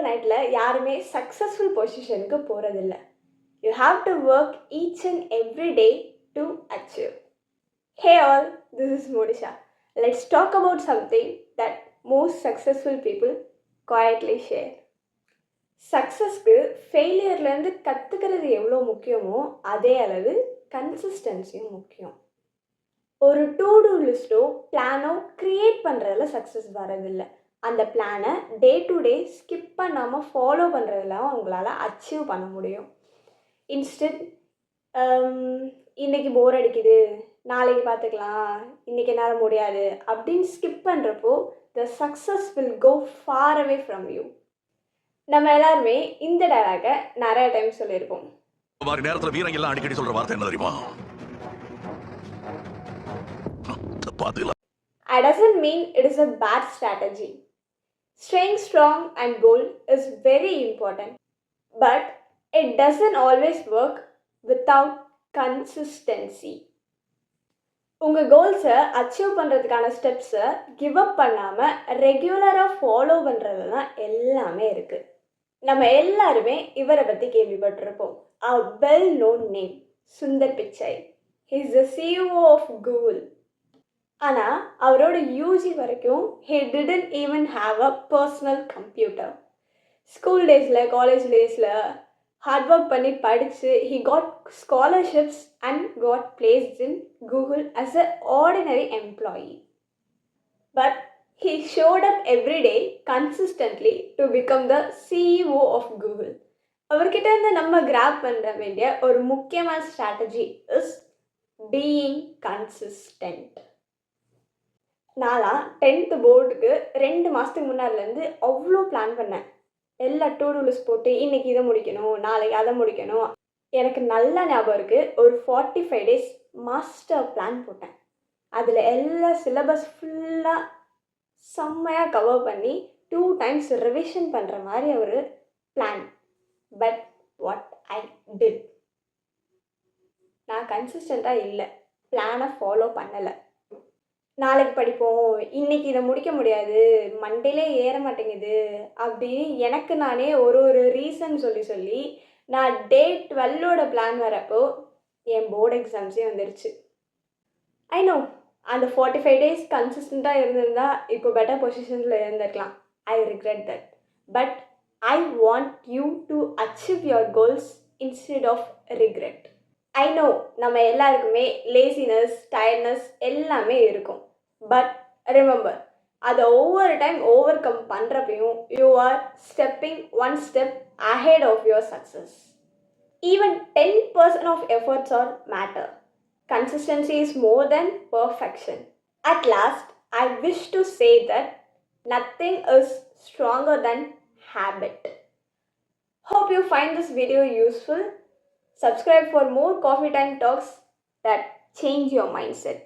நைட்டில் யாருமே சக்ஸஸ்ஃபுல் பொசிஷனுக்கு போகிறதில்ல. You have to work each and every day to achieve. Hey all, this is Modisha. Let's talk about something that most successful people quietly share. சக்ஸஸ்க்கு ஃபெயிலியர்லேருந்து கற்றுக்கிறது எவ்வளோ முக்கியமோ அதே அளவு கன்சிஸ்டன்சியும் முக்கியம். ஒரு டூ லிஸ்ட்டோ பிளானோ க்ரியேட் பண்ணுறதுல சக்ஸஸ் வரதில்லை. அந்த பிளானை டே டு டே ஸ்கிப் பண்ணாமல் ஃபாலோ பண்ணுறதுல உங்களால் அச்சீவ் பண்ண முடியும். இன்ஸ்டன்ட் இன்றைக்கி போர் அடிக்குது, நாளைக்கு பார்த்துக்கலாம், இன்றைக்கி என்னால் முடியாது அப்படின்னு ஸ்கிப் பண்ணுறப்போ the success will go far away from you. நம்ம எல்லாருமே இந்த டயலாகை நிறைய டைம் சொல்லியிருப்போம். நேரத்தில் வீரங்க எல்லாம் அடிக்கடி சொல்ற வார்த்தை என்ன தெரியுமா? It doesn't mean it is a bad strategy. Staying strong and bold is very important, but it doesn't always work without consistency. உங்கள் கோல்ஸை அச்சீவ் பண்ணுறதுக்கான ஸ்டெப்ஸை கிவ் அப் பண்ணாமல் ரெகுலராக ஃபாலோ பண்ணுறது தான் எல்லாமே இருக்குது. நம்ம எல்லாருமே இவரை பற்றி கேள்விப்பட்டிருப்போம். A well known name, Sundar Pichai. He is the CEO of Google. ஆனால் அவரோட யூஜி வரைக்கும் he didn't even have a personal computer. School டேஸில் காலேஜ் டேஸில் ஹார்ட் ஒர்க் பண்ணி படித்து he got scholarships and got placed in Google as an ordinary employee. But he showed up every day consistently to become the CEO of Google. அவர்கிட்ட இருந்து நம்ம graph பண்ண வேண்டிய ஒரு முக்கியமான ஸ்ட்ராட்டஜி இஸ் பீயிங் கன்சிஸ்டன்ட். நான்லாம் 10th போர்டுக்கு 2 மாதத்துக்கு முன்னாடிலேருந்து அவ்வளோ பிளான் பண்ணேன். எல்லா டூ லிஸ்ட் போட்டு இன்றைக்கி இதை முடிக்கணும், நாளைக்கு அதை முடிக்கணும். எனக்கு நல்லா ஞாபகம் இருக்குது, ஒரு 45 days மாஸ்டர் பிளான் போட்டேன். அதில் எல்லா சிலபஸ் ஃபுல்லாக செம்மையாக கவர் பண்ணி 2 times ரிவிஷன் பண்ணுற மாதிரி ஒரு plan. But what I did, நான் கன்சிஸ்டண்ட்டாக இல்லை, பிளானை ஃபாலோ பண்ணலை. நாளைக்கு படிப்போம், இன்றைக்கி இதை முடிக்க முடியாது, மண்டேலே ஏற மாட்டேங்குது அப்படின்னு எனக்கு நானே ஒரு ரீசன் சொல்லி நான் டே 12 பிளான் வரப்போ என் போர்டு எக்ஸாம்ஸே வந்துருச்சு. ஐ நோ, அந்த 45 days கன்சிஸ்டண்ட்டாக இருந்திருந்தா இப்போ பெட்டர் பொசிஷனில் இருந்திருக்கலாம். I regret that. But I want you to achieve your goals instead of regret. I know, நம்ம எல்லாருக்குமே லேசினஸ், டயர்ட்னஸ் எல்லாமே இருக்கும். பட் ரிமெம்பர், அதை ஒவ்வொரு டைம் ஓவர் கம் பண்ணுறப்பையும் you are stepping one step ahead of your success. Even 10% of efforts are matter. Consistency is more than perfection. At last, I wish to say that nothing is stronger than habit. Hope you find this video useful. Subscribe for more coffee time talks that change your mindset.